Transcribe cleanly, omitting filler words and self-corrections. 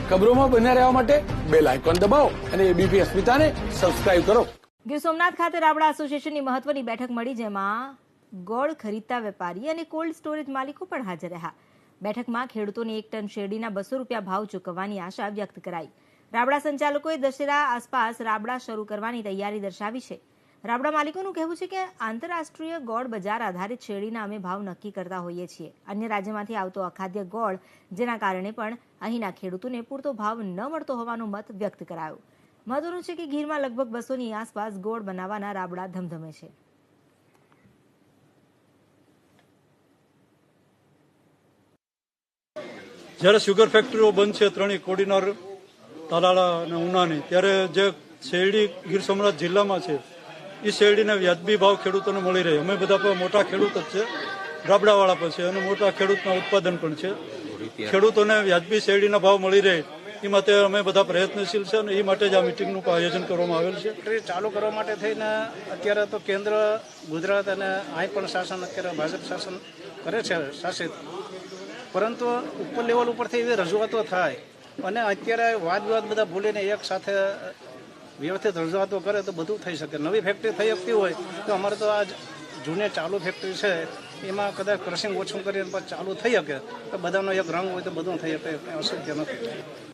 ખબરોમાં બન્યા રહેવા માટે બેલ આઇકોન દબાવો અને એબીપી અસ્મિતાને સબસ્ક્રાઇબ કરો. ગીર સોમનાથ ખાતે રાબડા એસોસિએશનની મહત્વની બેઠક મળી, જેમાં ગોળ ખરીદતા વેપારી અને કોલ્ડ સ્ટોરેજ માલિકો પણ હાજર રહ્યા. બેઠકમાં ખેડૂતોને 1 ટન શેરડીના 200 રૂપિયા ભાવ ચૂકવવાની આશા વ્યક્ત કરાઈ. રાબડા સંચાલકોએ દશેરા આસપાસ રાબડા શરૂ કરવાની તૈયારી દર્શાવી છે. રાબડા માલિકોનું કહેવું છે કે આંતરરાષ્ટ્રીય ગોળ બજાર આધારિત શેરડીના અમે ભાવ નક્કી કરતા હોઈએ છીએ. અન્ય રાજ્યમાંથી આવતો અખાદ્ય ગોળ, જેના કારણે પણ અહીંના ખેડૂતોને પૂરતો ભાવ ન મળતો હોવાનો મત વ્યક્ત કરાયો. મહત્વનું છે કે ગીરમાં લગભગ 200ની આસપાસ ગોળ બનાવવાના રાબડા ધમધમે છે. જ્યારે શુગર ફેક્ટરીઓ બંધ છે, ત્રણેય કોડીનાર, તાલાળા અને ઉનાની, ત્યારે જે શેરડી ગીર સોમનાથ જિલ્લામાં છે એ શેરડીને વ્યાજબી ભાવ ખેડૂતોને મળી રહે. અમે બધા પણ મોટા ખેડૂત જ છે, રાબડાવાળા પણ છે અને મોટા ખેડૂતના ઉત્પાદન પણ છે. ખેડૂતોને વ્યાજબી શેરડીના ભાવ મળી રહે એ માટે અમે બધા પ્રયત્નશીલ છે અને એ માટે જ આ મિટિંગનું આયોજન કરવામાં આવેલ છે. ચાલુ કરવા માટે થઈને અત્યારે તો કેન્દ્ર, ગુજરાત અને અહીં પણ શાસન અત્યારે ભાજપ શાસન કરે છે શાસિત, પરંતુ ઉપર લેવલ ઉપરથી એવી રજૂઆતો થાય અને અત્યારે વાદ વિવાદ બધા ભૂલીને એક સાથે વ્યવસ્થિત રજૂઆતો કરે તો બધું થઈ શકે. નવી ફેક્ટરી થઈ શકતી હોય તો અમારે તો આ જૂને ચાલુ ફેક્ટરી છે એમાં કદાચ ક્રશિંગ ઓછું કરીને ચાલુ થઈ શકે તો બધાનો એક રંગ હોય તો બધું થઈ શકે, અશક્ય નથી.